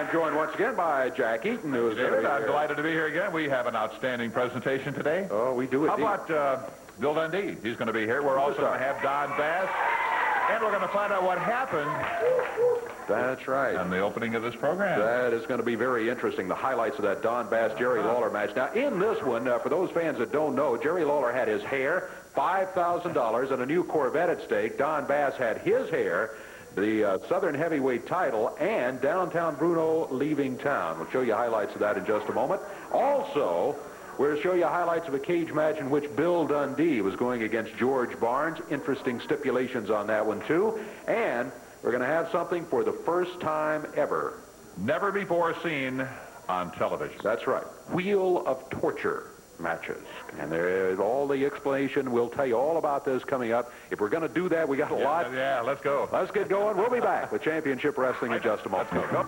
I'm joined once again by Jack Eaton, who is David, I'm delighted to be here again. We have an outstanding presentation today. Oh, we do indeed. How about Bill Dundee? He's going to be here. We're also going to have Don Bass, and we're going to find out what happened. That's right. On the opening of this program. That is going to be very interesting, the highlights of that Don Bass-Jerry Lawler match. Now, in this one, for those fans that don't know, Jerry Lawler had his hair, $5,000, and a new Corvette at stake. Don Bass had his hair, the Southern Heavyweight title, and downtown Bruno leaving town. We'll show you highlights of that in just a moment. Also, we'll show you highlights of a cage match in which Bill Dundee was going against George Barnes. Interesting stipulations on that one, too. And we're going to have something for the first time ever. Never before seen on television. That's right. Wheel of Torture matches. And there's all the explanation. We'll tell you all about this coming up. If we're going to do that, we got a lot. Yeah, let's go. Let's get going. We'll be back with Championship Wrestling in just a moment. Let's go.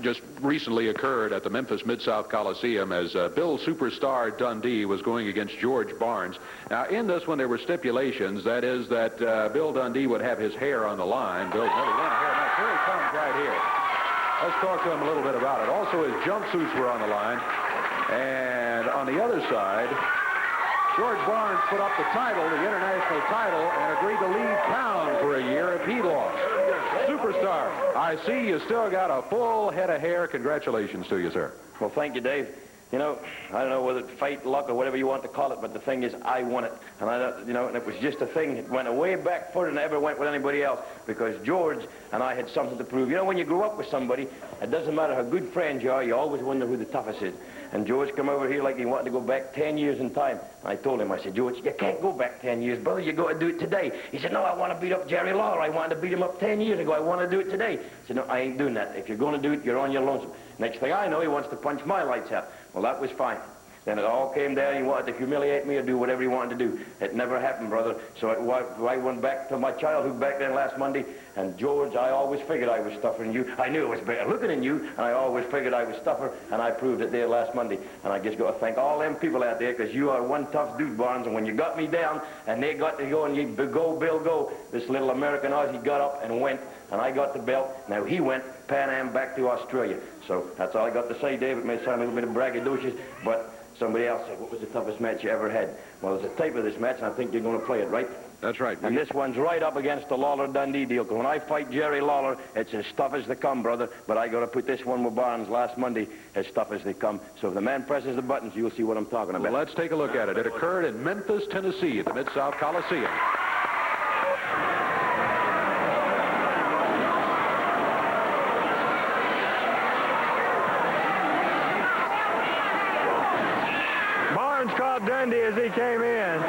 Just recently occurred at the Memphis Mid-South Coliseum as Bill Superstar Dundee was going against George Barnes. Now, in this one, there were stipulations. That is that Bill Dundee would have his hair on the line. Bill's never won a hair match. Here he comes right here. Let's talk to him a little bit about it. Also, his jumpsuits were on the line. And on the other side, George Barnes put up the title, the international title, and agreed to leave town for a year if he lost. Superstar, I see you still got a full head of hair. Congratulations to you, sir. Well, thank you, Dave. You know, I don't know whether it's fate, luck, or whatever you want to call it, but the thing is, I won it. And and it was just a thing that went way back further than I ever went with anybody else, because George and I had something to prove. You know, when you grow up with somebody, it doesn't matter how good friends you are, you always wonder who the toughest is. And George come over here like he wanted to go back 10 years in time. I told him, I said, George, you can't go back 10 years, brother. You got to do it today. He said, no, I want to beat up Jerry Lawler. I wanted to beat him up 10 years ago. I want to do it today. I said, no, I ain't doing that. If you're going to do it, you're on your lonesome. Next thing I know, he wants to punch my lights out. Well, that was fine. Then it all came down. He wanted to humiliate me or do whatever he wanted to do. It never happened, brother. So I went back to my childhood back then last Monday. And George, I always figured I was tougher than you. I knew it was better looking than you, and I always figured I was tougher, and I proved it there last Monday. And I just got to thank all them people out there, because you are one tough dude, Barnes. And when you got me down, and they got to go, and you go, Bill, go, this little American Aussie got up and went, and I got the belt. Now he went Pan Am back to Australia. So that's all I got to say, Dave. It may sound a little bit of braggadocious, but somebody else said, what was the toughest match you ever had? Well, there's a tape of this match, and I think you're going to play it, right? That's right. And this one's right up against the Lawler-Dundee deal. Because when I fight Jerry Lawler, it's as tough as they come, brother. But I got to put this one with Barnes last Monday as tough as they come. So if the man presses the buttons, you'll see what I'm talking about. Well, let's take a look at it. It occurred in Memphis, Tennessee, at the Mid-South Coliseum. Barnes caught Dundee as he came in.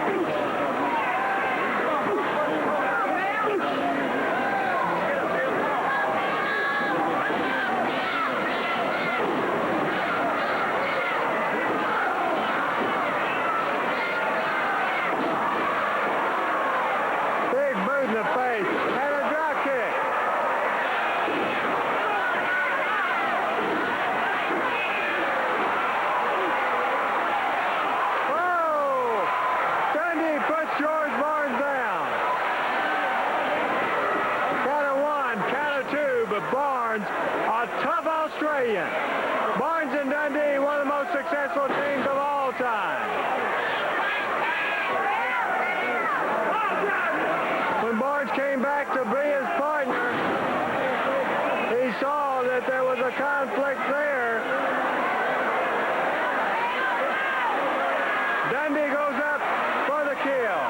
Barnes and Dundee, one of the most successful teams of all time. When Barnes came back to be his partner, he saw that there was a conflict there. Dundee goes up for the kill.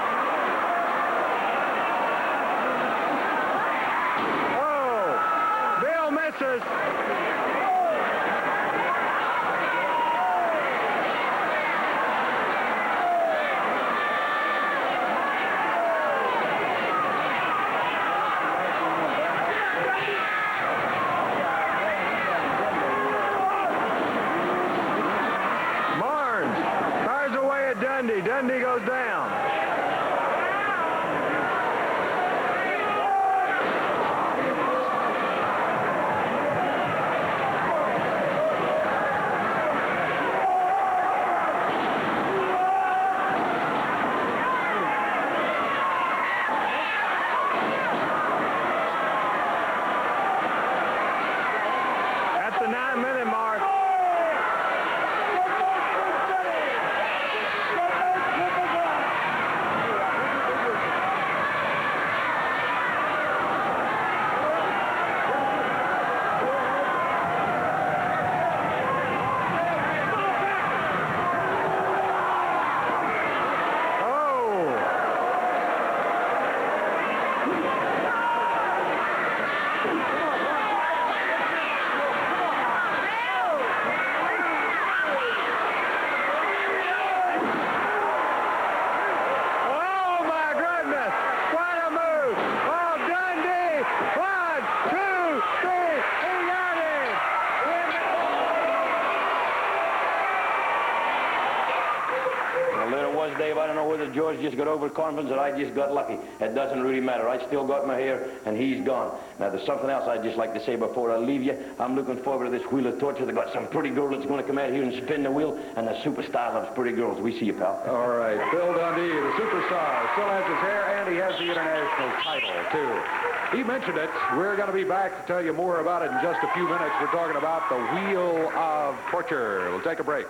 Oh, Bill misses. Dundee goes down. George just got overconfident that I just got lucky. It doesn't really matter. I still got my hair, and he's gone. Now, there's something else I'd just like to say before I leave you. I'm looking forward to this Wheel of Torture. They've got some pretty girl that's going to come out here and spin the wheel, and the Superstar loves pretty girls. We see you, pal. All right, Bill Dundee, the Superstar, still has his hair, and he has the international title, too. He mentioned it. We're going to be back to tell you more about it in just a few minutes. We're talking about the Wheel of Torture. We'll take a break.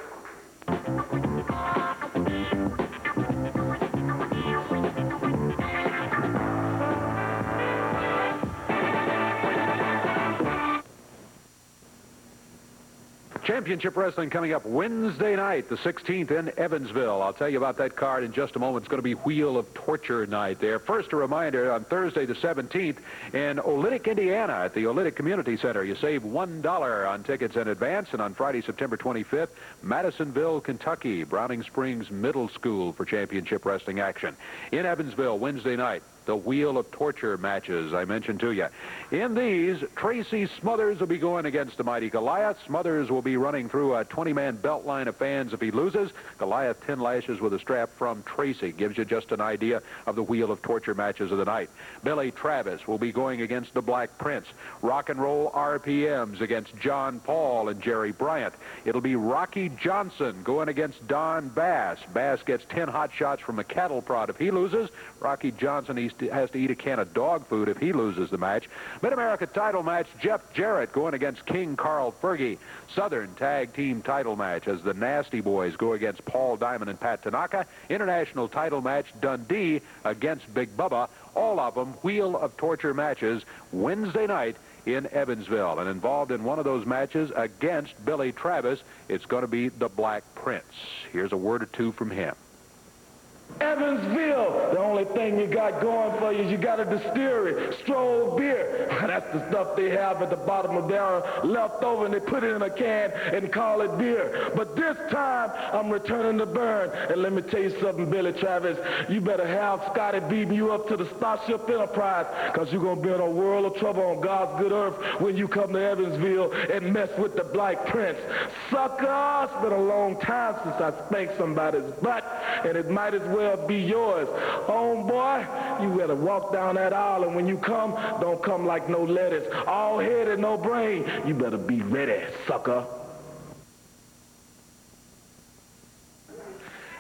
Championship Wrestling coming up Wednesday night, the 16th in Evansville. I'll tell you about that card in just a moment. It's going to be Wheel of Torture night there. First, a reminder, on Thursday the 17th in Olynyk, Indiana at the Olynyk Community Center. You save $1 on tickets in advance. And on Friday, September 25th, Madisonville, Kentucky, Browning Springs Middle School for championship wrestling action. In Evansville, Wednesday night, the Wheel of Torture matches I mentioned to you. In these, Tracy Smothers will be going against the mighty Goliath. Smothers will be running through a 20-man belt line of fans if he loses. Goliath 10 lashes with a strap from Tracy. Gives you just an idea of the Wheel of Torture matches of the night. Billy Travis will be going against the Black Prince. Rock and Roll RPMs against John Paul and Jerry Bryant. It'll be Rocky Johnson going against Don Bass. Bass gets 10 hot shots from a cattle prod. If he loses, Rocky Johnson has to eat a can of dog food if he loses the match. Mid-America title match, Jeff Jarrett going against King Carl Fergie. Southern tag team title match as the Nasty Boys go against Paul Diamond and Pat Tanaka. International title match, Dundee against Big Bubba. All of them Wheel of Torture matches Wednesday night in Evansville. And involved in one of those matches against Billy Travis, it's going to be the Black Prince. Here's a word or two from him. Evansville, the only thing you got going for you is you got a distillery, Stroll beer. That's the stuff they have at the bottom of their left over, and they put it in a can and call it beer. But this time, I'm returning to burn. And let me tell you something, Billy Travis, you better have Scotty beating you up to the Starship Enterprise, because you're going to be in a world of trouble on God's good earth when you come to Evansville and mess with the Black Prince. Sucker, it's been a long time since I spanked somebody's butt, and it might as well be yours. Homeboy, you better walk down that aisle, and when you come, don't come like no lettuce. All head and no brain. You better be ready, sucker.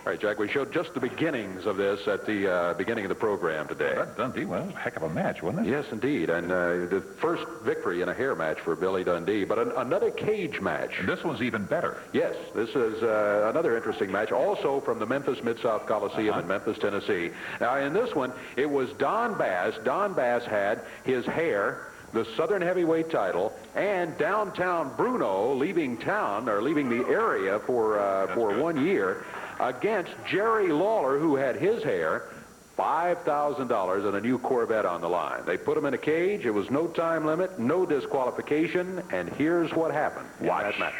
All right, Jack, we showed just the beginnings of this at the beginning of the program today. That Dundee, well, that was a heck of a match, wasn't it? Yes, indeed. And the first victory in a hair match for Billy Dundee, but another cage match. And this one's even better. Yes, this is another interesting match, also from the Memphis Mid-South Coliseum in Memphis, Tennessee. Now, in this one, it was Don Bass. Don Bass had his hair, the Southern Heavyweight title, and downtown Bruno leaving town, or leaving the area for 1 year, against Jerry Lawler, who had his hair, $5,000 and a new Corvette on the line. They put him in a cage. It was no time limit, no disqualification, and here's what happened in that match.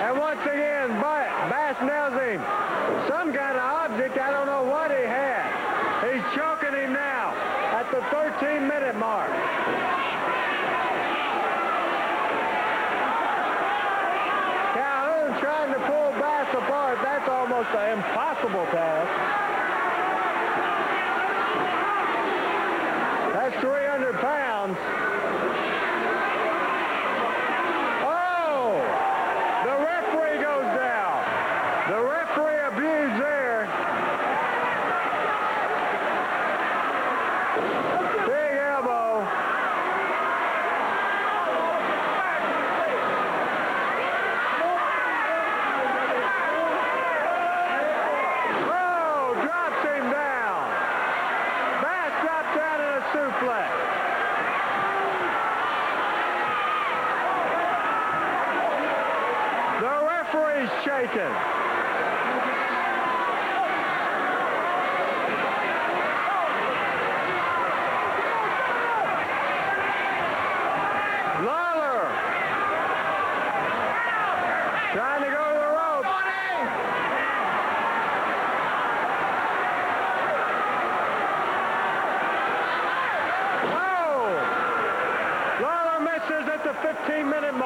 And once again, Bass nails him. Some kind of object, I don't know what he had. He's choking him now at the 13-minute mark. Trying to pull Bass apart, that's almost an impossible task. That's 300 pounds. Oh! The referee goes down. The referee abused there. Big elbow. Shaken. Lawler trying to go to the ropes. Oh! Lawler misses at the 15-minute mark.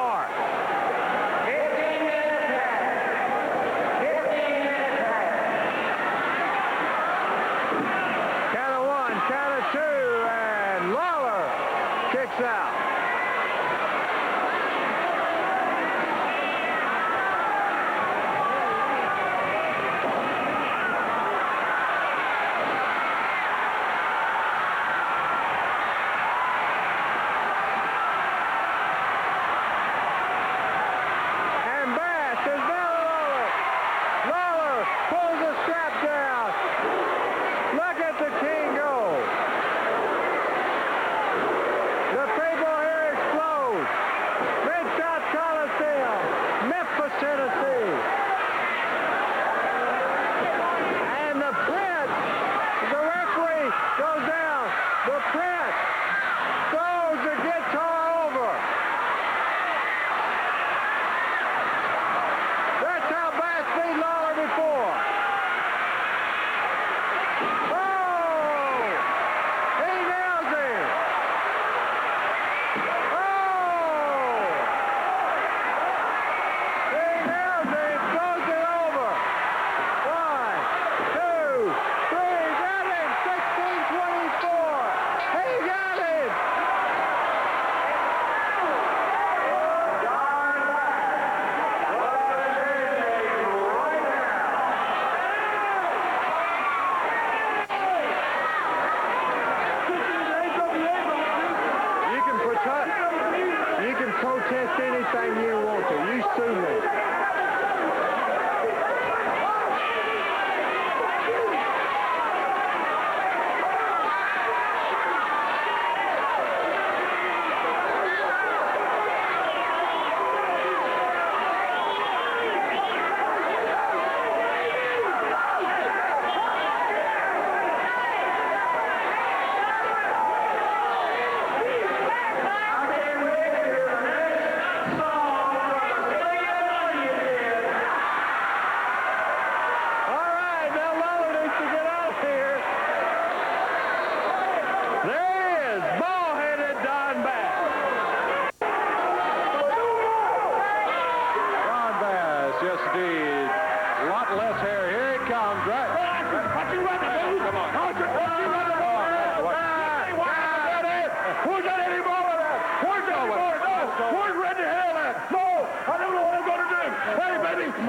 anything you want to. You sue me.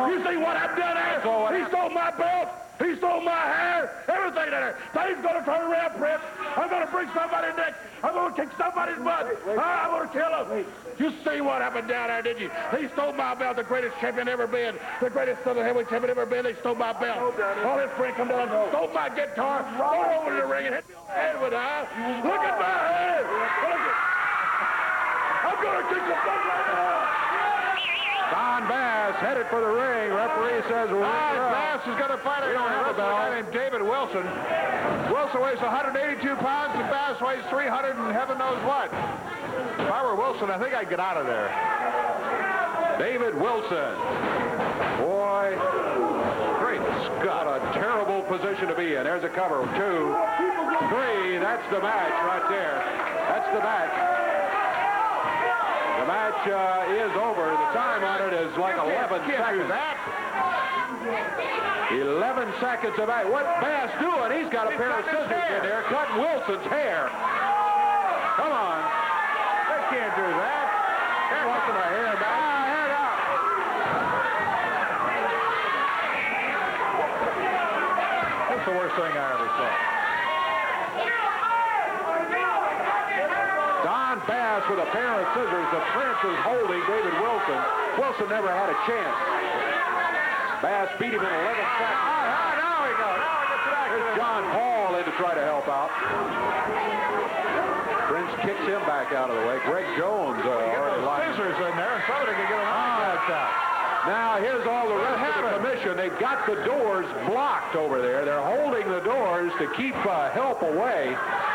You see what I've done there? He stole my belt. He stole my hair. Everything there. He's going to turn around, Prince. I'm going to break somebody's neck. I'm going to kick somebody's butt. I'm going to kill him. You see what happened down there, did you? He stole my belt, the greatest champion ever been. The greatest Southern heavyweight champion ever been. They stole my belt. All his friends come down, stole my guitar, go over to the ring and hit me on the head with it, huh? Look at my head. I'm going to kick the butt right now. Don Bass headed for the ring. Referee says Bass is going to fight a guy named David Wilson. Wilson weighs 182 pounds and Bass weighs 300 and heaven knows what. If I were Wilson, I think I'd get out of there. David Wilson. Boy, great Scott, a terrible position to be in. There's a cover. 2, 3. That's the match right there. That's the match. The match is over. The time on it is like 11 seconds. 11 seconds of that. What Bass doing? He's got a pair of scissors in there cutting Wilson's hair. Come on. They can't do that. That wasn't a hair back. Head out. That's the worst thing I ever saw. Don Bass with a pair of scissors. The Prince is holding David Wilson. Wilson never had a chance. Bass beat him in 11 seconds. Now we go. Now we get to that. There's John Paul in to try to help out. Prince kicks him back out of the way. Greg Jones already lined. Scissors in there, and somebody can get him out. Now, here's all the rest of the commission. They've got the doors blocked over there. They're holding the doors to keep help away.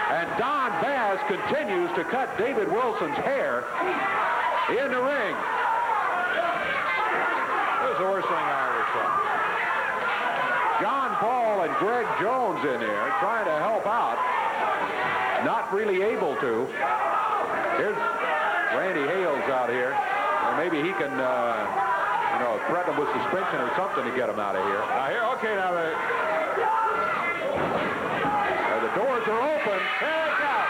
And Don Bass continues to cut David Wilson's hair in the ring. This is the worst thing I ever saw. John Paul and Greg Jones in there trying to help out. Not really able to. Here's Randy Hales out here. Or maybe he can, threaten him with suspension or something to get him out of here. The doors are open.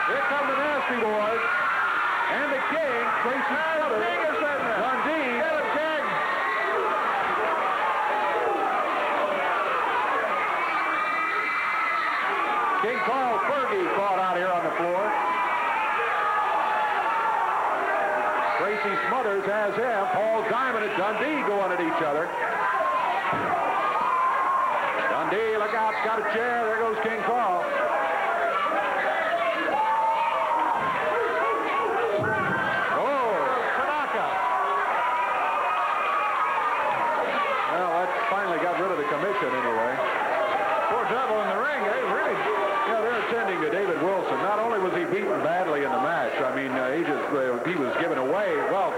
Here come the Nasty Boys. And the King, Tracy Dundee. King Carl Fergie fought out here on the floor. Tracy Smothers has him. Paul Diamond and Dundee going at each other. Dundee, look out, got a chair. There goes King Carl. Oh, Tanaka. Well, that finally got rid of the commission anyway. Poor devil in the ring. They're attending to David Wilson. Not only was he beaten badly in the match, I mean, he was given away. Well,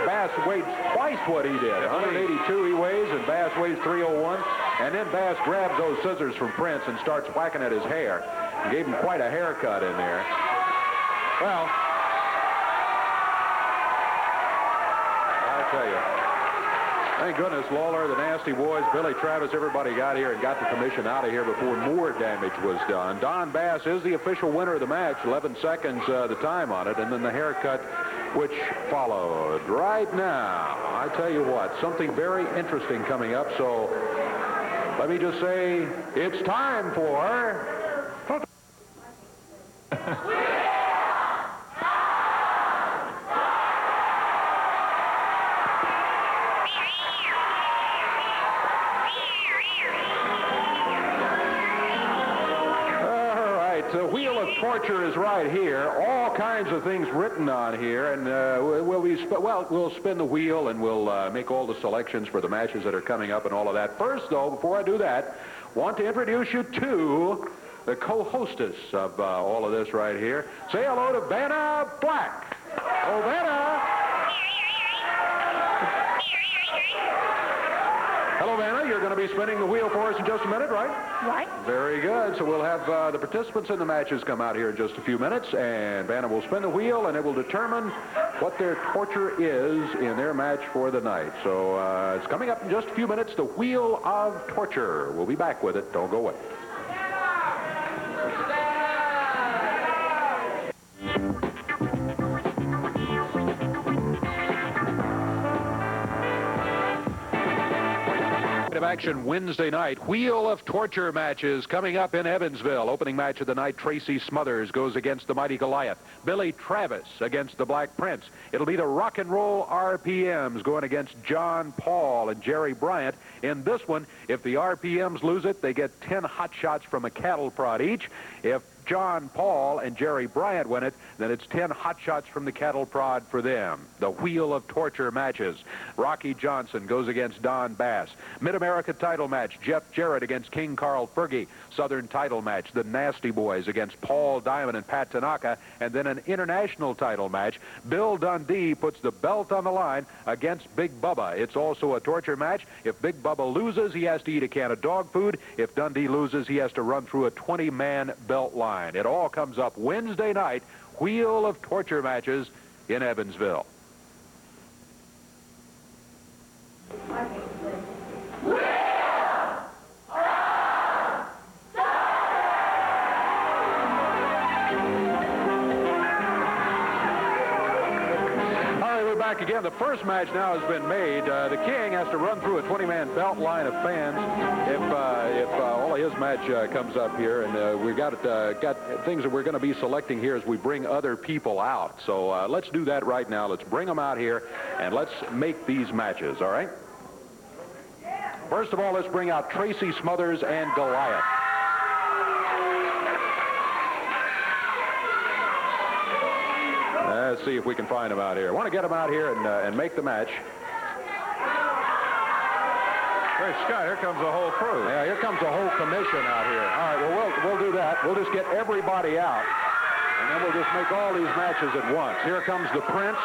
Bass weighed twice what he did. 182 he weighs, and Bass weighs 301. And then Bass grabs those scissors from Prince and starts whacking at his hair. And gave him quite a haircut in there. Well, I tell you. Thank goodness Lawler, the Nasty Boys, Billy Travis, everybody got here and got the commission out of here before more damage was done. Don Bass is the official winner of the match, 11 seconds the time on it, and then the haircut which followed. Right now, I tell you what, something very interesting coming up, so let me just say it's time for... Torture is right here. All kinds of things written on here, and we'll spin the wheel and we'll make all the selections for the matches that are coming up and all of that. First, though, before I do that, want to introduce you to the co-hostess of all of this right here. Say hello to Vanna Black. Oh, Vanna. Hello, Vanna. You're going to be spinning the wheel for us in just a minute, right? Right. Very good. So we'll have the participants in the matches come out here in just a few minutes, and Vanna will spin the wheel, and it will determine what their torture is in their match for the night. So it's coming up in just a few minutes, the Wheel of Torture. We'll be back with it. Don't go away. Of action Wednesday night. Wheel of Torture matches coming up in Evansville. Opening match of the night, Tracy Smothers goes against the Mighty Goliath. Billy Travis against the Black Prince. It'll be the Rock and Roll RPMs going against John Paul and Jerry Bryant. In this one, if the RPMs lose it, they get 10 hot shots from a cattle prod each. If John Paul and Jerry Bryant win it, then it's 10 hot shots from the cattle prod for them. The Wheel of Torture matches. Rocky Johnson goes against Don Bass. Mid-America title match, Jeff Jarrett against King Carl Fergie. Southern title match, the Nasty Boys against Paul Diamond and Pat Tanaka. And then an international title match, Bill Dundee puts the belt on the line against Big Bubba. It's also a torture match. If Big Bubba loses, he has to eat a can of dog food. If Dundee loses, he has to run through a 20-man belt line. It all comes up Wednesday night, Wheel of Torture matches in Evansville. Back again. The first match now has been made. The King has to run through a 20-man belt line of fans if all of his match comes up here, and we got things that we're going to be selecting here as we bring other people out. So let's do that right now. Let's bring them out here and let's make these matches. All right. First of all, let's bring out Tracy Smothers and Goliath. Let's see if we can find them out here. I want to get them out here and make the match. Great Scott, here comes the whole crew. Yeah, here comes the whole commission out here. All right, well, we'll do that. We'll just get everybody out, and then we'll just make all these matches at once. Here comes the Prince.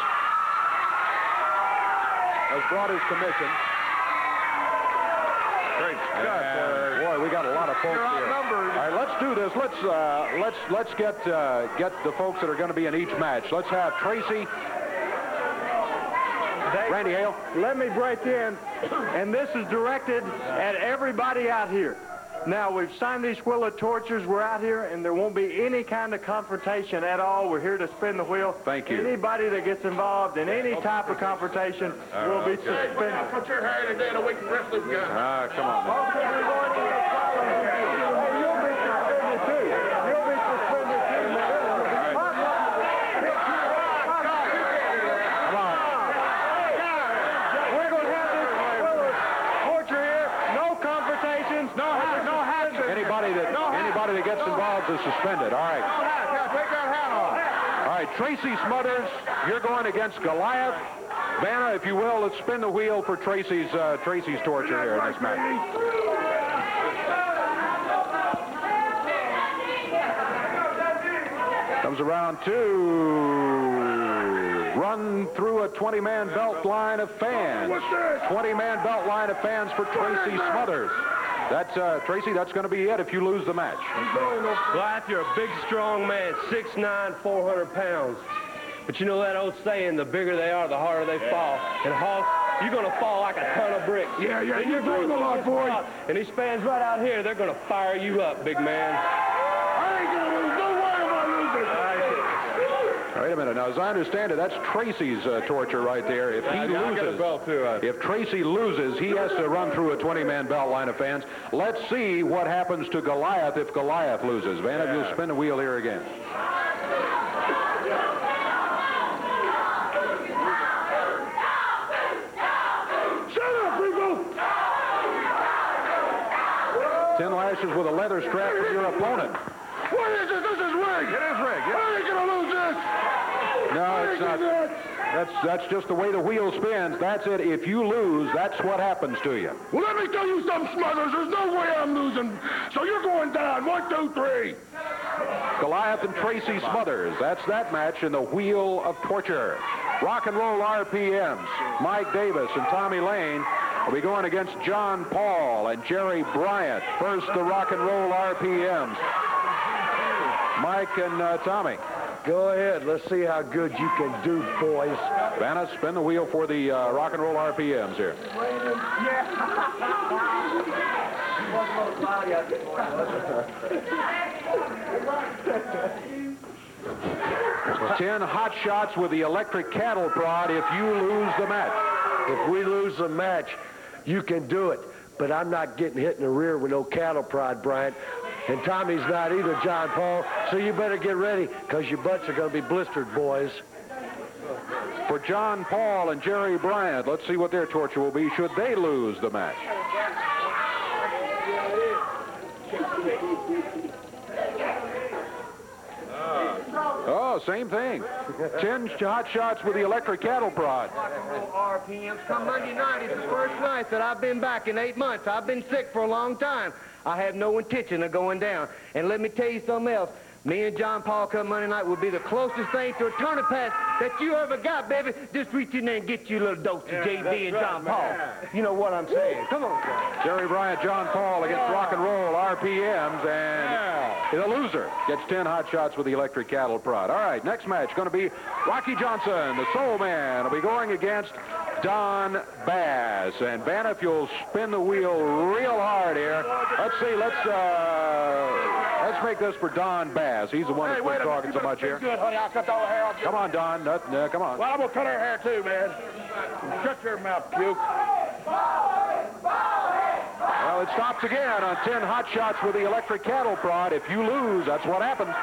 Has brought his commission. Great Scott. Boy, we got a lot of folks You're here. outnumbered. All right, let's do this. Let's get the folks that are going to be in each match. Let's have Tracy. Randy Hale. Let me break in, and this is directed at everybody out here. Now, we've signed these Wheel of Tortures. We're out here, and there won't be any kind of confrontation at all. We're here to spin the wheel. Thank you. Anybody that gets involved in any type of confrontation will be suspended. Put your hair in a day and a week wrestling gun. Come on. Okay, we're going to the following. Hey, you'll be suspended, too. You'll be suspended, too, man. Come on. We're going to have this Wheel of Torture here. No confrontations. No hats. Anybody that gets involved is suspended. All right. No hat. Yeah, take that hat off. All right, Tracy Smothers, you're going against Goliath. Vanna, if you will, let's spin the wheel for Tracy's torture here in this match. Comes around two. Run through a 20-man belt line of fans. 20-man belt line of fans for Tracy Smothers. That's, Tracy, that's going to be it if you lose the match. Goliath, you're a big, strong man, 6'9", 400 pounds. But you know that old saying, the bigger they are, the harder they fall. And Hawk, you're going to fall like a ton of bricks. Yeah, And you're doing a lot, boy. And these fans right out here, they're going to fire you up, big man. I ain't going to lose. Don't worry about losing. Wait a minute. Now, as I understand it, that's Tracy's torture right there. If he loses, if Tracy loses, he has to run through a 20-man belt line of fans. Let's see what happens to Goliath if Goliath loses. Vanna, you'll spin the wheel here again. Shut up, people. 10 lashes with a leather strap from your opponent. What is this? This is rigged. It is rigged. Yeah. Are you going to lose this? No, it's not. That's just the way the wheel spins. That's it. If you lose, that's what happens to you. Well, let me tell you something, Smothers. There's no way I'm losing. So you're going down. 1, 2, 3. Goliath and Tracy Smothers. That's that match in the Wheel of Torture. Rock and Roll RPMs. Mike Davis and Tommy Lane will be going against John Paul and Jerry Bryant. First, the Rock and Roll RPMs. Mike and Tommy. Go ahead. Let's see how good you can do, boys. Vanna, spin the wheel for the Rock and Roll RPMs here. 10 hot shots with the electric cattle prod if you lose the match. If we lose the match, you can do it. But I'm not getting hit in the rear with no cattle prod, Bryant. And Tommy's not either, John Paul. So you better get ready, because your butts are going to be blistered, boys. For John Paul and Jerry Bryant, let's see what their torture will be should they lose the match. Oh, same thing. 10 hot shots with the electric cattle prod. RPMs come Monday night. It's the first night that I've been back in 8 months. I've been sick for a long time. I have no intention of going down. And let me tell you something else. Me and John Paul come Monday night will be the closest thing to a tournament pass that you ever got, baby. Just reach in there and get you a little dose of JB and John Paul. You know what I'm saying. Come on, Jerry Bryant, John Paul against Rock and Roll RPMs, and the loser gets 10 hot shots with the electric cattle prod. All right, next match going to be Rocky Johnson, the Soul Man, will be going against Don Bass. And Vanna, if you'll spin the wheel real hard here. Let's see, let's make this for Don Bass. He's the one that's been talking so much here. Good, honey. I'll cut all the hair off. Come on, Don. Come on. Well, I'm going to cut her hair, too, man. Shut your mouth, puke. Well, it stops again on 10 hot shots with the electric cattle prod. If you lose, that's what happens.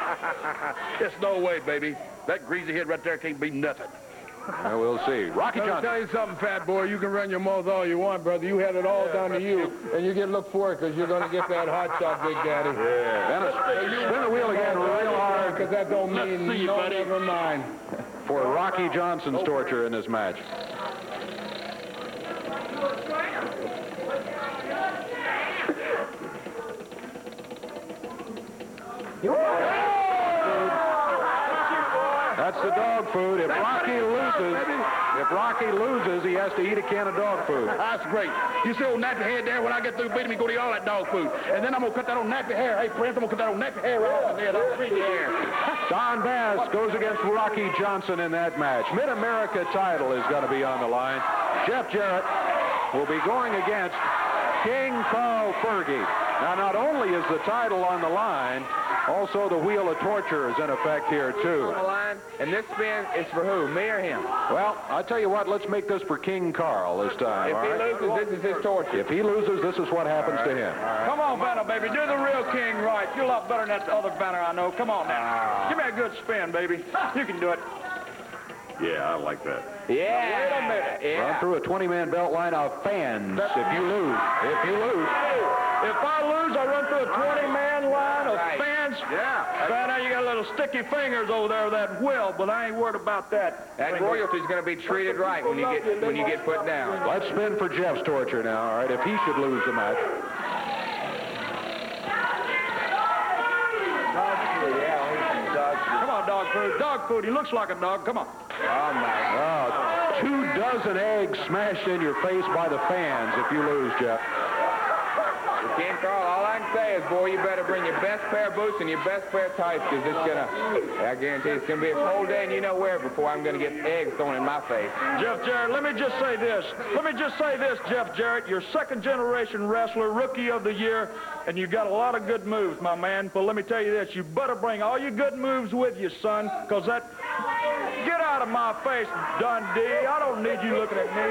There's no way, baby. That greasy head right there can't be nothing. We'll see. Rocky Let me Johnson. tell you something, fat boy. You can run your mouth all you want, brother. You had it all down to you, and you get look for it because you're going to get that hot shot, Big Daddy. Yeah. Dennis, spin the wheel again real hard. Because that don't mean no, never mind. For Rocky Johnson's torture in this match. That's the dog food. If Rocky loses, he has to eat a can of dog food. That's great. You see old nappy head there? When I get through beating me, go to eat all that dog food. And then I'm going to cut that old nappy hair. Hey, Prince, I'm going to cut that old nappy hair right off the head. I'll free the hair. Don Bass goes against Rocky Johnson in that match. Mid-America title is going to be on the line. Jeff Jarrett will be going against King Carl Fergie. Now, not only is the title on the line, also the Wheel of Torture is in effect here, too. On the line, and this spin is for who, me or him? Well, I'll tell you what, let's make this for King Carl this time. If he loses, this is his torture. If he loses, this is what happens to him. Come on, Vanna, baby. Do the real king right. You're a lot better than that other Vanna I know. Come on now. Give me a good spin, baby. You can do it. Yeah, I like that. Yeah. Wait a minute. Yeah. Run through a 20-man belt line of fans if you lose. If you lose. If I lose, I run through a 20-man line of fans. Yeah. Vanna, you got little sticky fingers over there with that wheel, but I ain't worried about that. That royalty's going to be treated right when you get put down. Let's spin for Jeff's torture now, all right, if he should lose the match. Come on, dog food. Dog food. He looks like a dog. Come on. Oh, my. 24 eggs smashed in your face by the fans if you lose, Jeff. King Carl, all I can say is, boy, you better bring your best pair of boots and your best pair of tights, because it's going to, I guarantee it's going to be a cold day and you know where before I'm going to get eggs thrown in my face. Jeff Jarrett, let me just say this. Jeff Jarrett. You're second-generation wrestler, rookie of the year, and you got a lot of good moves, my man. But let me tell you this. You better bring all your good moves with you, son, because that... Get out of my face, Dundee. I don't need you looking at me,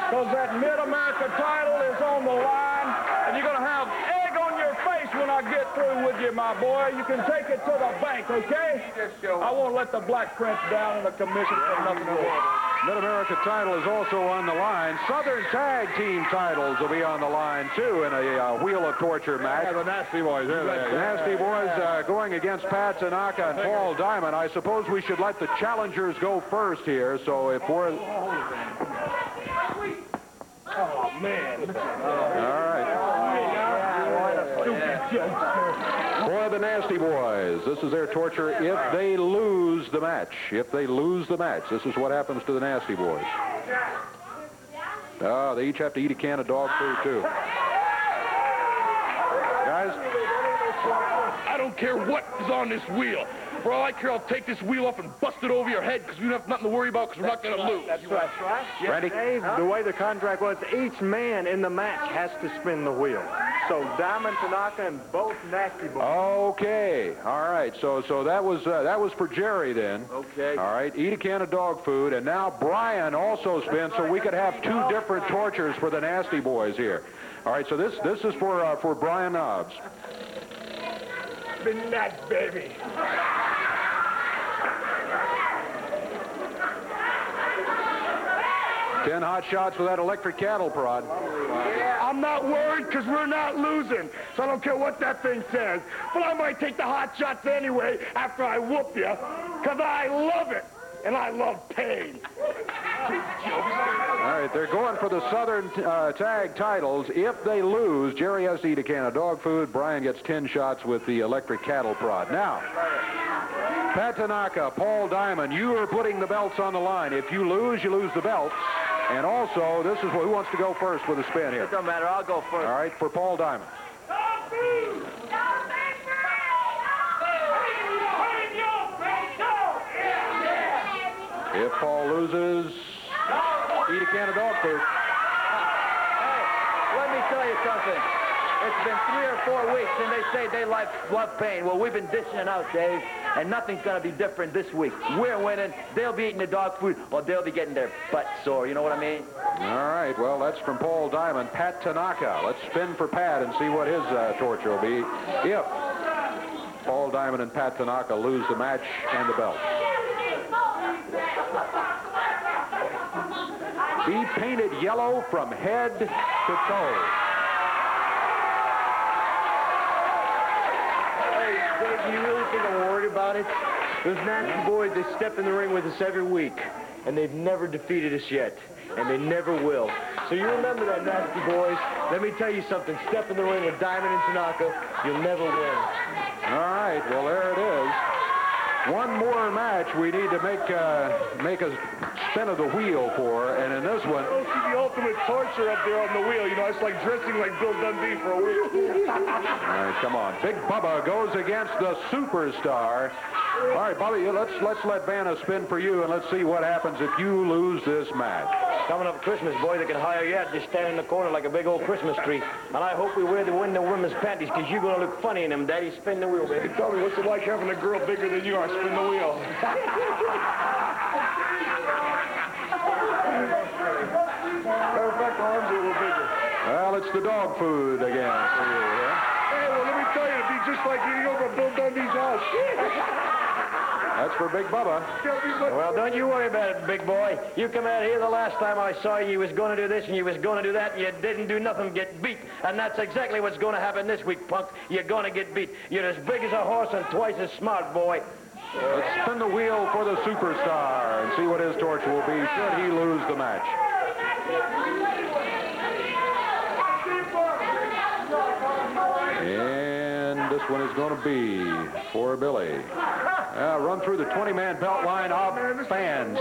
because that Mid-America title is on the line, and you're going to have egg on your face when I get through with you, my boy. You can take it to the bank, okay? I won't let the Black Prince down in the commission for nothing at all. Mid-America title is also on the line. Southern Tag Team titles will be on the line, too, in a Wheel of Torture match. Yeah, the Nasty Boys. There they are. Nasty Boys going against Pat Tanaka and Paul Diamond. I suppose we should let the challengers go first here, so if we're... Oh, man. All right. For the Nasty Boys, this is their torture if they lose the match. If they lose the match, this is what happens to the Nasty Boys. They each have to eat a can of dog food, too. Guys? I don't care what is on this wheel. For all I care, I'll take this wheel off and bust it over your head because we don't have nothing to worry about because we're not going to lose. That's right. Yes, Randy? Dave, the way the contract was, each man in the match has to spin the wheel. So Diamond, Tanaka, and both Nasty Boys. Okay. All right. So that was for Jerry then. Okay. All right. Eat a can of dog food, and now Brian also spins, so we could have two different tortures for the Nasty Boys here. All right. So this is for Brian Knobs. Spin that, baby. 10 hot shots with that electric cattle prod. I'm not worried because we're not losing, so I don't care what that thing says. But I might take the hot shots anyway after I whoop you because I love it, and I love pain. All right, they're going for the Southern Tag titles. If they lose, Jerry has to eat a can of dog food. Brian gets 10 shots with the electric cattle prod. Now, Pat Tanaka, Paul Diamond, you are putting the belts on the line. If you lose the belts. And also, this is who wants to go first with a spin here. It don't matter. I'll go first. All right, for Paul Diamond. If Paul loses, eat a can of dog food. Hey, let me tell you something. It's been 3 or 4 weeks, and they say they love pain. Well, we've been dishing it out, Dave, and nothing's going to be different this week. We're winning. They'll be eating the dog food, or they'll be getting their butt sore. You know what I mean? All right, well, that's from Paul Diamond. Pat Tanaka. Let's spin for Pat and see what his torture will be if Paul Diamond and Pat Tanaka lose the match and the belt. Be painted yellow from head to toe. Do you really think I'm worried about it? Those Nasty Boys, they step in the ring with us every week, and they've never defeated us yet, and they never will. So you remember that, Nasty Boys. Let me tell you something. Step in the ring with Diamond and Tanaka, you'll never win. All right, well, there it is. One more match we need to make a spin of the wheel for, and in this one... Don't see the ultimate torture up there on the wheel. You know, it's like dressing like Bill Dundee for a week. All right, come on. Big Bubba goes against the Superstar. All right, Bubba, let's let Vanna spin for you, and let's see what happens if you lose this match. Coming up Christmas, boy, they can hire you out. Just stand in the corner like a big old Christmas tree. And I hope we win the women's panties, because you're going to look funny in them, Daddy. Spin the wheel, baby. Tell me, what's it like having a girl bigger than you are? Spin the wheel. Matter of fact, the arms are a little bigger. Well, it's the dog food again for you, yeah? Hey, well, let me tell you, it'd be just like eating over Bill Dundee's house. That's for Big Bubba. Well, don't you worry about it, big boy. You come out here the last time I saw you, you was going to do this and you was going to do that, and you didn't do nothing but get beat. And that's exactly what's going to happen this week, punk. You're going to get beat. You're as big as a horse and twice as smart, boy. Let's spin the wheel for the Superstar and see what his torture will be should he lose the match. And this one is going to be for Billy. Run through the 20-man belt line of fans.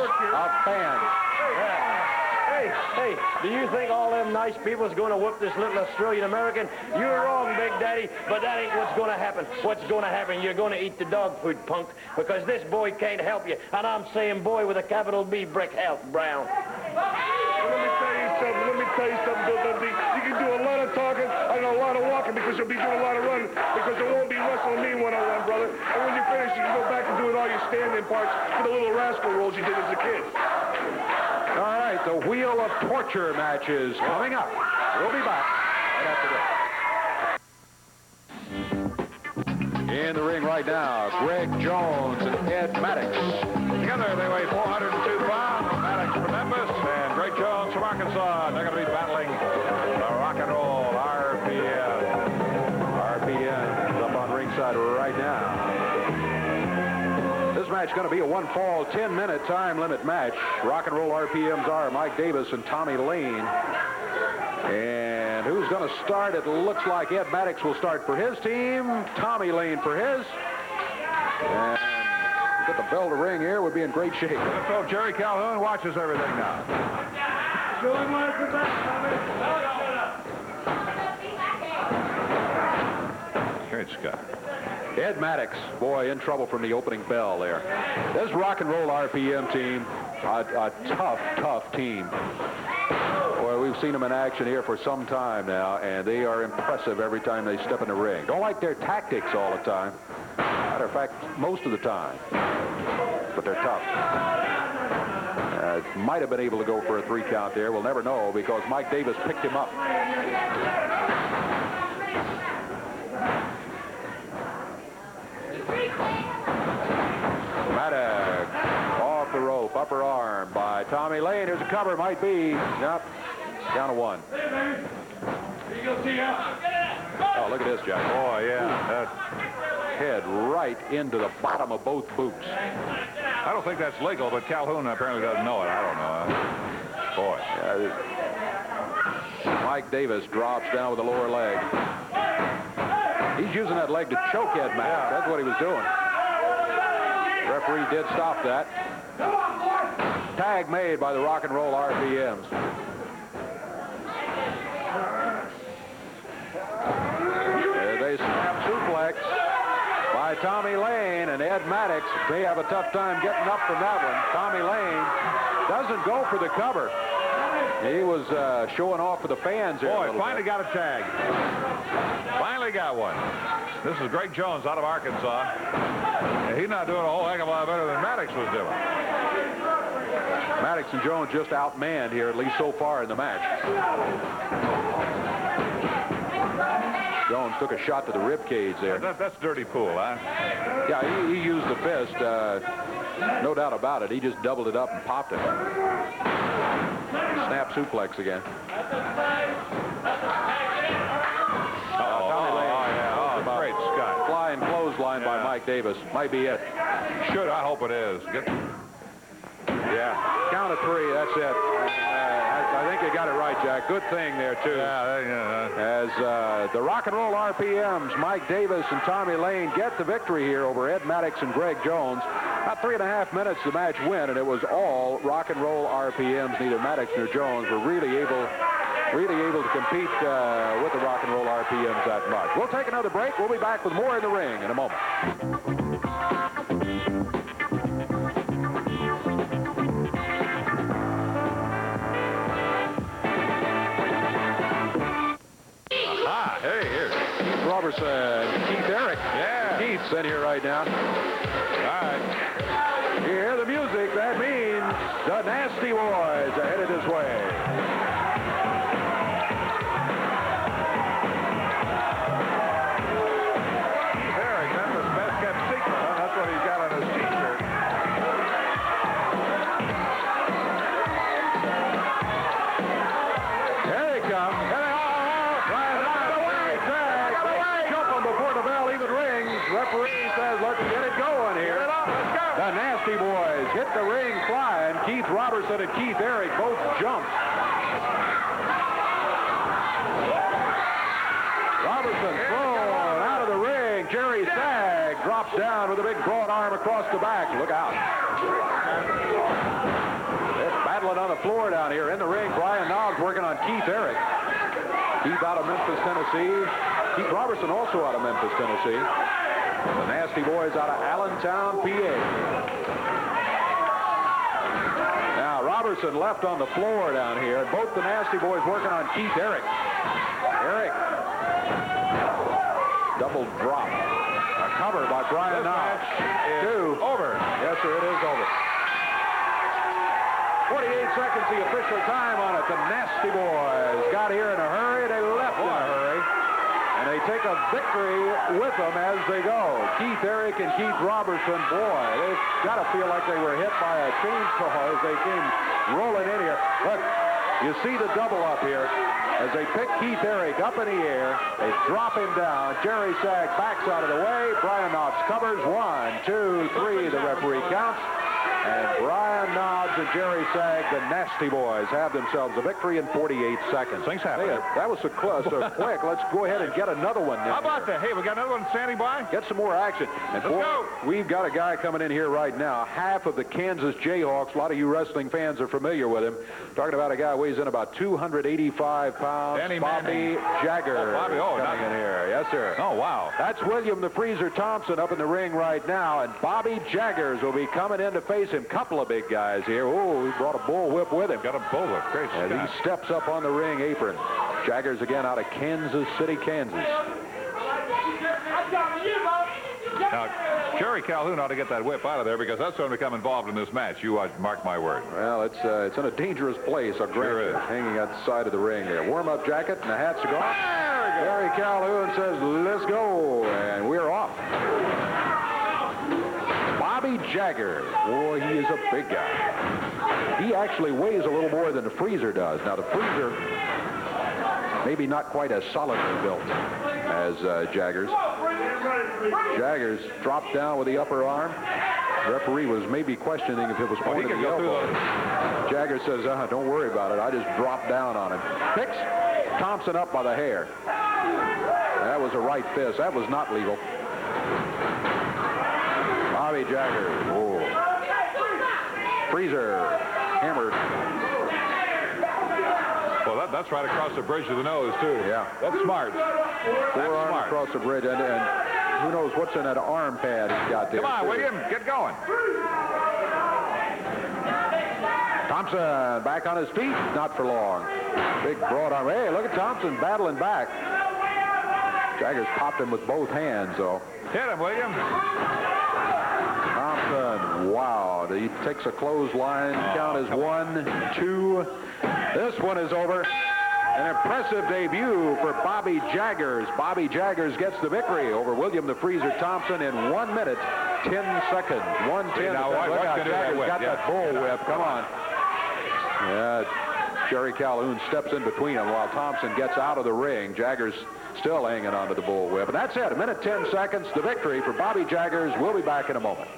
Hey, do you think all them nice people is going to whoop this little Australian American? You're wrong, Big Daddy, but that ain't what's going to happen. What's going to happen, you're going to eat the dog food, punk, because this boy can't help you. And I'm saying boy with a capital B, Brickhouse Brown. Let me tell you something, Bill Dundee. You can do a lot of talking and a lot of walking because you'll be doing a lot of running because it won't be wrestling me one-on-one, brother. And when you finish, you can go back and do all your stand-in parts for the little rascal roles you did as a kid. All right, the Wheel of Torture match is coming up. We'll be back right after this. In the ring right now, Greg Jones and Ed Maddox. together. They weigh 402 pounds. Maddox from Memphis and Greg Jones from Arkansas. They're going to be battling the rock and roll RPM. RPM is up on ringside right now. This match is going to be a one-fall, 10-minute time limit match. Rock and roll RPMs are Mike Davis and Tommy Lane. And who's going to start? It looks like Ed Maddox will start for his team. Tommy Lane for his. And get the bell to ring here, would be in great shape. So Jerry Calhoun watches everything now. Great Scott. Ed Maddox, boy, in trouble from the opening bell there. This rock and roll RPM team, a tough team. Boy, we've seen them in action here for some time now, and they are impressive every time they step in the ring. Don't like their tactics all the time. Matter of fact, most of the time. But they're tough. Might have been able to go for a 3 count there. We'll never know because Mike Davis picked him up. Maddox off the rope, upper arm by Tommy Lane. Here's a cover, might be. Yep, down to 1. Oh, look at this, Jack. Boy, yeah. That head right into the bottom of both boots. I don't think that's legal, but Calhoun apparently doesn't know it. I don't know. Boy. Mike Davis drops down with the lower leg. He's using that leg to choke Ed Maddox. That's what he was doing. Referee did stop that. Tag made by the rock and roll RPMs. There they snap suplex by Tommy Lane, and Ed Maddox may have a tough time getting up from that one. Tommy Lane doesn't go for the cover. He was showing off for the fans there. Boy, finally got a tag. Finally got one. This is Greg Jones out of Arkansas. And he's not doing a whole heck of a lot better than Maddox was doing. Maddox and Jones just outmanned here, at least so far in the match. Jones took a shot to the rib cage there. That's dirty pool, huh? Yeah, he used the fist. No doubt about it. He just doubled it up and popped it. Snap suplex again. Great Scott. Flying clothesline by Mike Davis. Might be it. I hope it is. Yeah. Count of 3. That's it. I think you got it right, Jack. Good thing there, too. As the rock and roll RPMs, Mike Davis and Tommy Lane get the victory here over Ed Maddox and Greg Jones. About 3.5 minutes the match went, and it was all rock and roll RPMs. Neither Maddox nor Jones were really able to compete with the rock and roll RPMs that much. We'll take another break. We'll be back with more in the ring in a moment. Hey, here. Keith Robertson, Keith Eric. Yeah. Keith's in here right now. All right. You hear the music. That means the Nasty Boys are headed this way. Eric, Memphis best kept secret. Huh? That's what he's got on his t-shirt. Here they come. Here they are. Before the bell even rings, referee says, let's get it going here. The Nasty Boys hit the ring flying. Keith Robertson and Keith Eric both jumped. Robertson thrown out of the ring. Jerry Stagg drops down with a big broad arm across the back. Look out. They're battling on the floor down here. In the ring, Brian Knobs working on Keith Eric. Keith out of Memphis, Tennessee. Keith Robertson also out of Memphis, Tennessee. The Nasty Boys out of Allentown, PA. Now, Robertson left on the floor down here. Both the Nasty Boys working on Keith Eric. Eric. Double drop. A cover by Brian Knobs. Over. Yes, sir, it is over. 48 seconds, the official time on it. The Nasty Boys got here in a hurry. They left in a hurry. And they take a victory with them as they go. Keith Eric and Keith Robertson, boy, they've got to feel like they were hit by a chainsaw as they came rolling in here. Look, you see the double up here. As they pick Keith Eric up in the air, they drop him down. Jerry Sag backs out of the way. Brian Knobs covers. 1, 2, 3, the referee counts. And Brian Knobs and Jerry Sag, the Nasty Boys, have themselves a victory in 48 seconds. Things happen. Hey, that was so quick. Let's go ahead and get another one. How about that? Hey, we got another one standing by. Get some more action. And Let's go. We've got a guy coming in here right now. Half of the Kansas Jayhawks. A lot of you wrestling fans are familiar with him. Talking about a guy who weighs in about 285 pounds. Bobby Jaggers. Coming in here. Yes, sir. Oh, wow. That's William the Freezer Thompson up in the ring right now. And Bobby Jaggers will be coming in to face him. Couple of big guys here. Oh, he brought a bullwhip with him. Got a bullwhip. Great. As he steps up on the ring apron. Jaggers again out of Kansas City, Kansas. Now, Jerry Calhoun ought to get that whip out of there because that's going to become involved in this match. You mark my word. Well, it's in a dangerous place. A Sure is. Hanging at the side of the ring there. Warm-up jacket and the hat's gone. Jerry Calhoun says, let's go. And we're off. Bobby Jaggers. Boy, he is a big guy. He actually weighs a little more than the Freezer does. Now, the Freezer, maybe not quite as solidly built as Jaggers. Jaggers dropped down with the upper arm. The referee was maybe questioning if it was pointed to the elbow. Jaggers says, don't worry about it. I just dropped down on him. Picks Thompson up by the hair. That was a right fist. That was not legal. Bobby Jaggers. Oh. Freezer hammered. Well, that's right across the bridge of the nose, too. Yeah. That's smart. Forearm across the bridge. And who knows what's in that arm pad he's got there. Come on, William. Get going. Thompson back on his feet. Not for long. Big broad arm. Hey, look at Thompson battling back. Jaggers popped him with both hands, though. Hit him, William. Thompson, wow. He takes a clothesline. Count is 1, 2. This one is over. An impressive debut for Bobby Jaggers. Bobby Jaggers gets the victory over William the Freezer Thompson in 1 minute, 10 seconds. 1:10. Now, Look out, Jaggers got that bull whip. Come on. Yeah, Jerry Calhoun steps in between them while Thompson gets out of the ring. Jaggers still hanging onto the bull whip. And that's it. 1 minute, 10 seconds. The victory for Bobby Jaggers. We'll be back in a moment.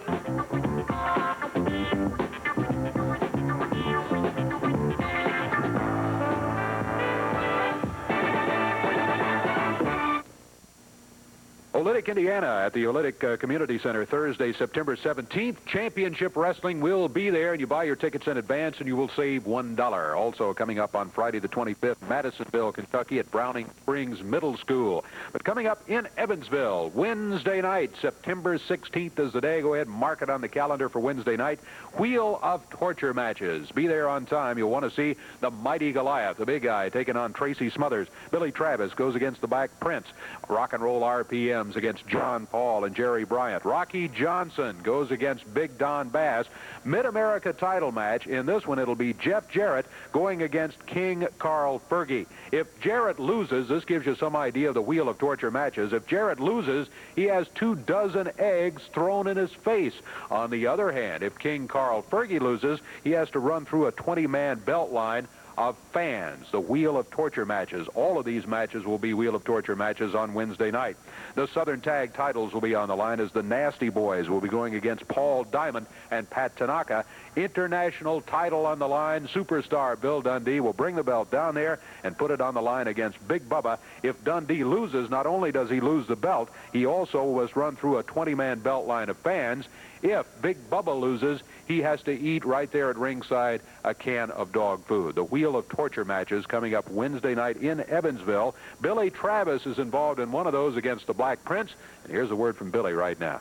Olytic, Indiana, at the Olytic Community Center, Thursday, September 17th. Championship Wrestling will be there, and you buy your tickets in advance, and you will save $1. Also coming up on Friday the 25th, Madisonville, Kentucky, at Browning Springs Middle School. But coming up in Evansville, Wednesday night, September 16th is the day. Go ahead and mark it on the calendar for Wednesday night. Wheel of Torture matches. Be there on time. You'll want to see the Mighty Goliath, the big guy, taking on Tracy Smothers. Billy Travis goes against the Black Prince. Rock and Roll RPMs against John Paul and Jerry Bryant. Rocky Johnson goes against Big Don Bass. Mid-America title match. In this one, it'll be Jeff Jarrett going against King Carl Fergie. If Jarrett loses, this gives you some idea of the Wheel of Torture matches. If Jarrett loses, he has 24 eggs thrown in his face. On the other hand, if King Carl Fergie loses, he has to run through a 20-man belt line of fans. The Wheel of Torture matches. All of these matches will be Wheel of Torture matches on Wednesday night. The Southern Tag titles will be on the line as the Nasty Boys will be going against Paul Diamond and Pat Tanaka. International title on the line. Superstar Bill Dundee will bring the belt down there and put it on the line against Big Bubba. If Dundee loses, not only does he lose the belt, he also must run through a 20-man belt line of fans. If Big Bubba loses, he has to eat right there at ringside a can of dog food. The Wheel of Torture matches coming up Wednesday night in Evansville. Billy Travis is involved in one of those against the Black Prince. And here's a word from Billy right now.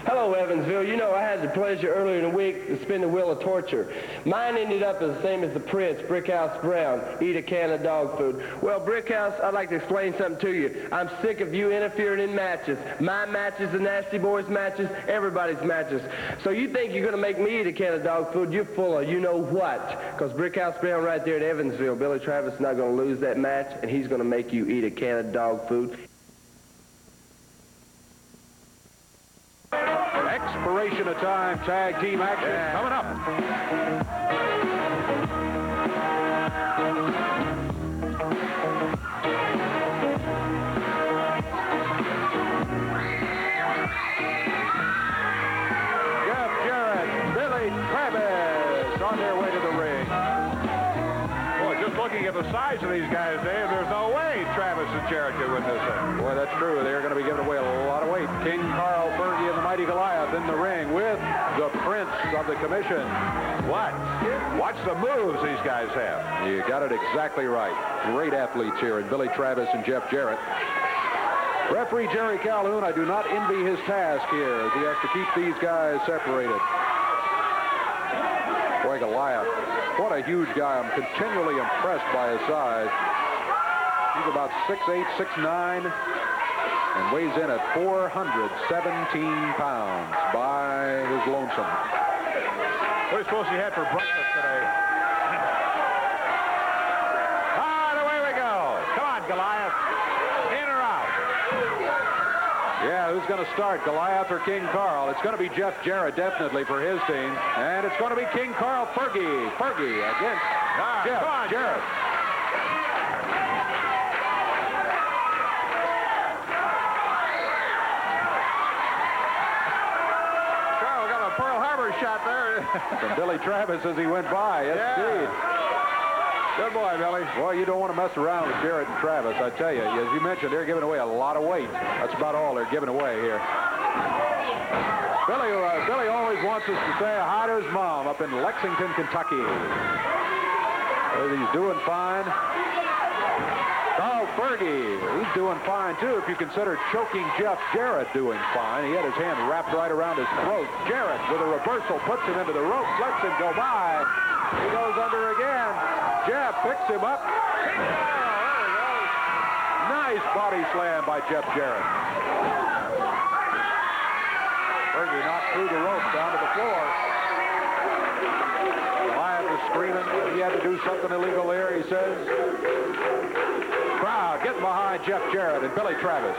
Hello, Evansville. You know, I had the pleasure earlier in the week to spin the Wheel of Torture. Mine ended up as the same as the Prince, Brickhouse Brown, eat a can of dog food. Well, Brickhouse, I'd like to explain something to you. I'm sick of you interfering in matches. My matches, the Nasty Boys matches, everybody's matches. So you think you're going to make me eat a can of dog food? You're full of you-know-what. Because Brickhouse Brown right there at Evansville, Billy Travis is not going to lose that match, and he's going to make you eat a can of dog food. time tag team action coming up. Jeff Jarrett, Billy Travis on their way to the ring. Boy, just looking at the size of these guys, Dave, there's no way Travis and Jarrett could win this thing. Boy, that's true. They're going to be giving away a lot of weight. King Carl Fergie and the Mighty Goliath in the ring with the Prince of the Commission. Watch the moves these guys have. You got it exactly right. Great athletes here in Billy Travis and Jeff Jarrett. Referee Jerry Calhoun, I do not envy his task here as he has to keep these guys separated. Boy, Goliath, what a huge guy. I'm continually impressed by his size. He's about 6'8", 6'9", and weighs in at 417 pounds by his lonesome. What are you supposed to have for breakfast today? And away we go. Come on, Goliath. In or out? Yeah, who's going to start, Goliath or King Carl? It's going to be Jeff Jarrett, definitely, for his team. And it's going to be King Carl Fergie. Fergie against Jeff Jarrett. Carl got a Pearl Harbor shot there. From Billy Travis as he went by. Yes, indeed. Good boy, Billy. Boy, you don't want to mess around with Jarrett and Travis, I tell you. As you mentioned, they're giving away a lot of weight. That's about all they're giving away here. Billy always wants us to say hi to his mom up in Lexington, Kentucky. He's doing fine. Carl Fergie, he's doing fine, too, if you consider choking Jeff Jarrett doing fine. He had his hand wrapped right around his throat. Jarrett, with a reversal, puts him into the rope, lets him go by. He goes under again. Jeff picks him up. Nice body slam by Jeff Jarrett. Fergie knocked through the rope down to the floor. Goliath is screaming. He had to do something illegal there, he says. Crowd getting behind Jeff Jarrett and Billy Travis.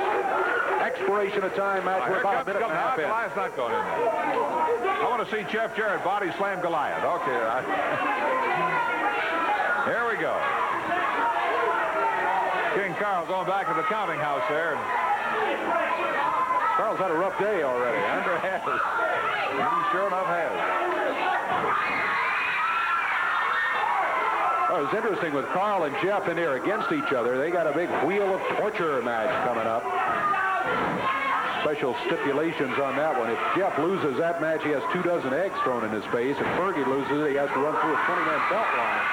Expiration of time match. We're about a minute and a half in. Goliath's not going in there. I want to see Jeff Jarrett body slam Goliath. Okay. Here we go. King Carl going back to the counting house there. Carl's had a rough day already, huh? He sure enough has. Oh, it's interesting with Carl and Jeff in here against each other. They got a big wheel of torture match coming up. Special stipulations on that one. If Jeff loses that match, he has 24 eggs thrown in his face. If Fergie loses it, he has to run through a 20-man belt line.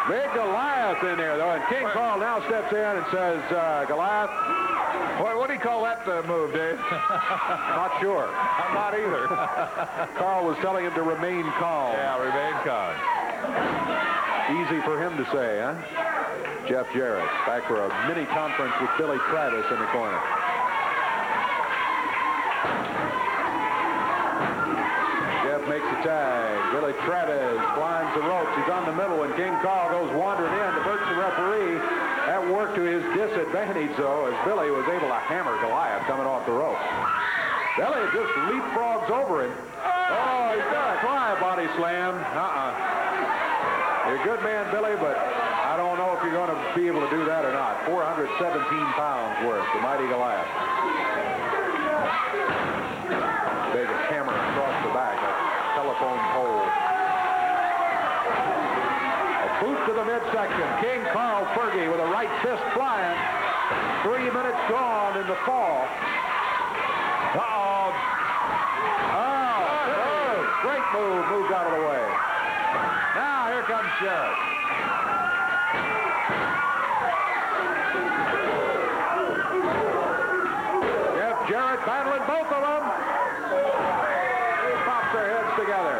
Big Goliath in there, though, and King Carl now steps in and says, Goliath. What do you call that move, Dave? Not sure. I'm not either. Carl was telling him to remain calm. Yeah, remain calm. Easy for him to say, huh? Jeff Jarrett back for a mini conference with Billy Travis in the corner. Jeff makes the tag. Billy Travis climbs the ropes. He's on the middle, and King Carl goes wandering in. Diverts the referee. That worked to his disadvantage, though, as Billy was able to hammer Goliath coming off the rope. Billy just leapfrogs over him. Oh, he's got a try a body slam. You're a good man, Billy, but I don't know if you're going to be able to do that or not. 417 pounds worth, the mighty Goliath. Big hammer across the back, a telephone pole. A boot to the midsection. King Carl Fergie with a right fist flying. 3 minutes gone in the fall. Uh-oh. Oh, great move. Moved out of the way. Now, here comes Jarrett. Jeff Jarrett battling both of them. They pop their heads together.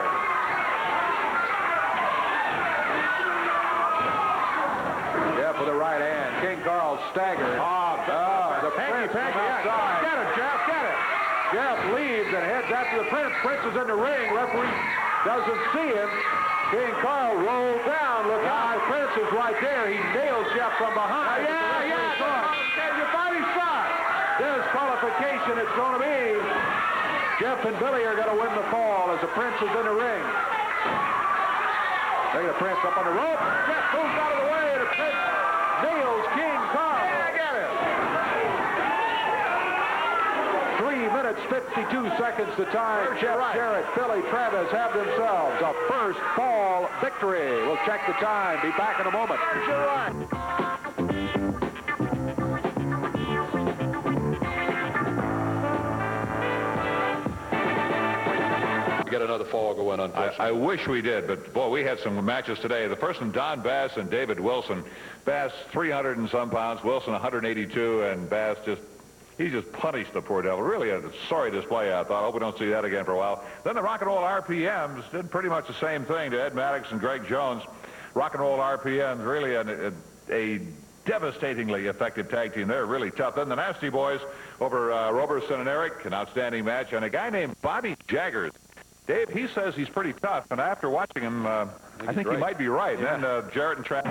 Jeff with the right hand. King Carl staggered. The Prince from outside. Get it, Jeff, get it. Jeff leaves and heads after the Prince. Prince is in the ring. Referee doesn't see him. King Carl rolls down. Look out. The Prince is right there. He nails Jeff from behind. Your body shot. Disqualification it's going to be. Jeff and Billy are going to win the fall as the Prince is in the ring. Look at the Prince up on the rope. Jeff moves out of the way, and the Prince nails King Kong. Yeah, I got it. 3 minutes, 52 seconds to time. Jeff Jarrett, Billy Travis have themselves a first fall victory. We'll check the time. Be back in a moment. You're right. Get another fall going, unfortunately. I wish we did, but boy, we had some matches today. The first one, Don Bass and David Wilson. Bass 300 and some pounds, Wilson 182, and Bass he just punished the poor devil. Really a sorry display, I thought. I hope we don't see that again for a while. Then the Rock and Roll RPMs did pretty much the same thing to Ed Maddox and Greg Jones. Rock and Roll RPMs, really a devastatingly effective tag team. They're really tough. Then the Nasty Boys over Roberson and Eric, an outstanding match, and a guy named Bobby Jaggers. Dave, he says he's pretty tough, and after watching him, I think he might be right. Yeah. And then Jarrett and Travis.